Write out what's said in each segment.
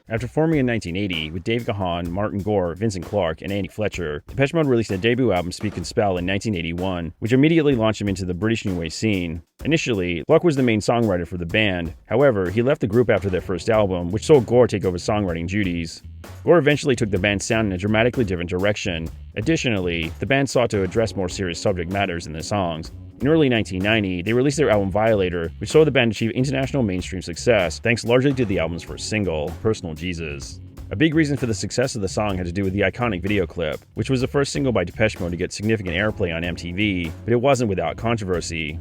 After forming in 1980 with Dave Gahan, Martin Gore, Vincent Clarke, and Andy Fletcher, Depeche Mode released their debut album Speak and Spell in 1981, which immediately launched them into the British New Wave scene. Initially, Clarke was the main songwriter for the band. However, he left the group after their first album, which saw Gore take over songwriting duties. Gore eventually took the band's sound in a dramatically different direction. Additionally, the band sought to address more serious subject matters in their songs. In early 1990, they released their album Violator, which saw the band achieve international mainstream success, thanks largely to the album's first single, Personal Jesus. A big reason for the success of the song had to do with the iconic video clip, which was the first single by Depeche Mode to get significant airplay on MTV, but it wasn't without controversy.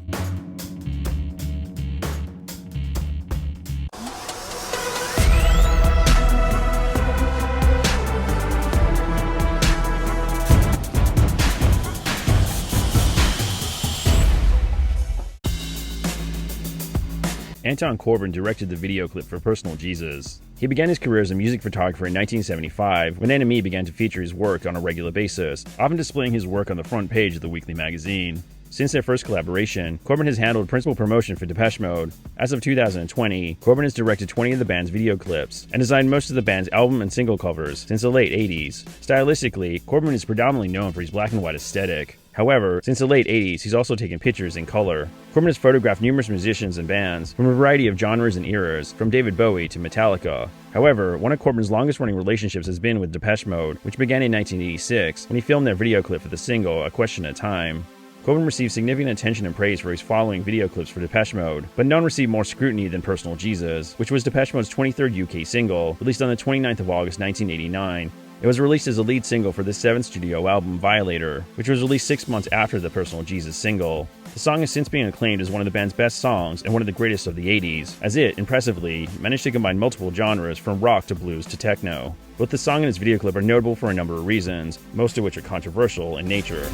Anton Corbijn directed the video clip for Personal Jesus. He began his career as a music photographer in 1975 when NME began to feature his work on a regular basis, often displaying his work on the front page of the weekly magazine. Since their first collaboration, Corbijn has handled principal promotion for Depeche Mode. As of 2020, Corbijn has directed 20 of the band's video clips and designed most of the band's album and single covers since the late 80s. Stylistically, Corbijn is predominantly known for his black and white aesthetic. However, since the late 80s, he's also taken pictures in color. Corbijn has photographed numerous musicians and bands from a variety of genres and eras, from David Bowie to Metallica. However, one of Corbijn's longest-running relationships has been with Depeche Mode, which began in 1986 when he filmed their video clip for the single A Question at a Time. Corbijn received significant attention and praise for his following video clips for Depeche Mode, but none received more scrutiny than Personal Jesus, which was Depeche Mode's 23rd UK single, released on the 29th of August 1989. It was released as a lead single for the seventh studio album, Violator, which was released 6 months after the Personal Jesus single. The song has since been acclaimed as one of the band's best songs and one of the greatest of the 80s, as it, impressively, managed to combine multiple genres from rock to blues to techno. Both the song and its video clip are notable for a number of reasons, most of which are controversial in nature.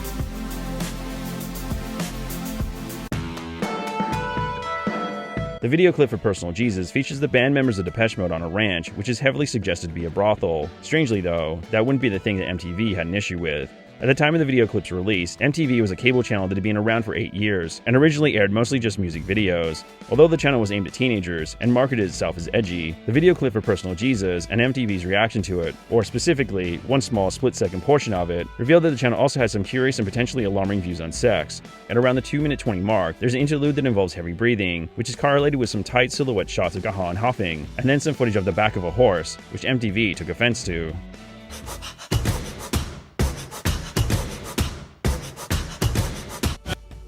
The video clip for Personal Jesus features the band members of Depeche Mode on a ranch, which is heavily suggested to be a brothel. Strangely though, that wouldn't be the thing that MTV had an issue with. At the time of the video clip's release, MTV was a cable channel that had been around for 8 years, and originally aired mostly just music videos. Although the channel was aimed at teenagers, and marketed itself as edgy, the video clip for Personal Jesus and MTV's reaction to it, or specifically, one small split-second portion of it, revealed that the channel also had some curious and potentially alarming views on sex. At around the 2-minute 20 mark, there's an interlude that involves heavy breathing, which is correlated with some tight silhouette shots of Gahan huffing, and then some footage of the back of a horse, which MTV took offense to.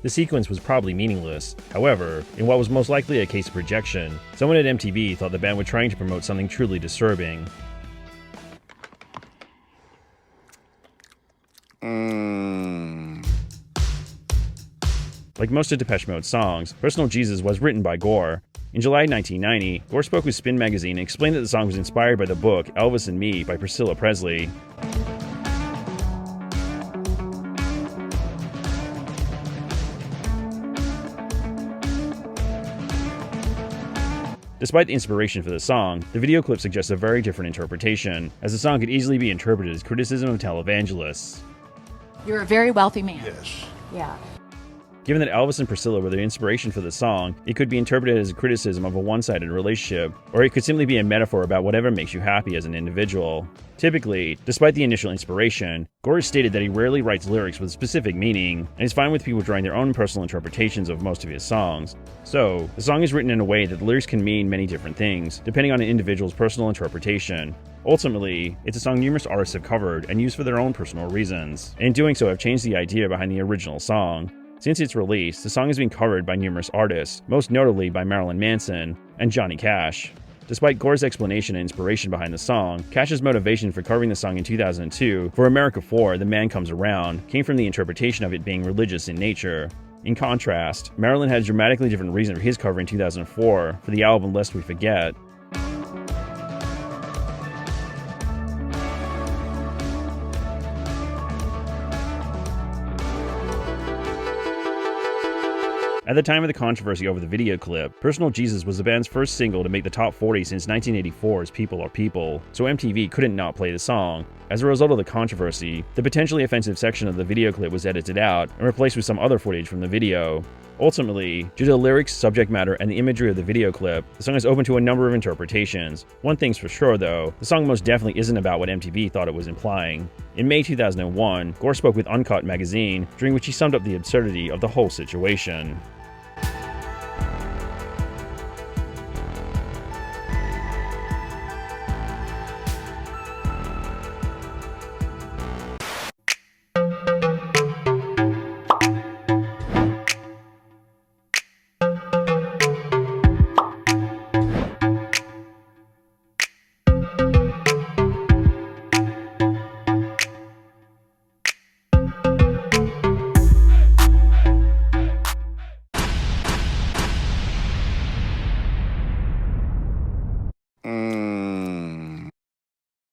The sequence was probably meaningless. However, in what was most likely a case of projection, someone at MTV thought the band were trying to promote something truly disturbing. Like most of Depeche Mode's songs, Personal Jesus was written by Gore. In July 1990, Gore spoke with Spin magazine and explained that the song was inspired by the book Elvis and Me by Priscilla Presley. Despite the inspiration for the song, the video clip suggests a very different interpretation, as the song could easily be interpreted as criticism of televangelists. You're a very wealthy man. Yes. Yeah. Given that Elvis and Priscilla were the inspiration for the song, it could be interpreted as a criticism of a one-sided relationship, or it could simply be a metaphor about whatever makes you happy as an individual. Typically, despite the initial inspiration, Gore has stated that he rarely writes lyrics with specific meaning, and is fine with people drawing their own personal interpretations of most of his songs. So, the song is written in a way that the lyrics can mean many different things, depending on an individual's personal interpretation. Ultimately, it's a song numerous artists have covered and used for their own personal reasons, and in doing so have changed the idea behind the original song. Since its release, the song has been covered by numerous artists, most notably by Marilyn Manson and Johnny Cash. Despite Gore's explanation and inspiration behind the song, Cash's motivation for covering the song in 2002 for America 4, The Man Comes Around, came from the interpretation of it being religious in nature. In contrast, Marilyn had a dramatically different reason for his cover in 2004 for the album Lest We Forget. At the time of the controversy over the video clip, Personal Jesus was the band's first single to make the top 40 since 1984's People Are People, so MTV couldn't not play the song. As a result of the controversy, the potentially offensive section of the video clip was edited out and replaced with some other footage from the video. Ultimately, due to the lyrics, subject matter, and the imagery of the video clip, the song is open to a number of interpretations. One thing's for sure though, the song most definitely isn't about what MTV thought it was implying. In May 2001, Gore spoke with Uncut magazine, during which he summed up the absurdity of the whole situation.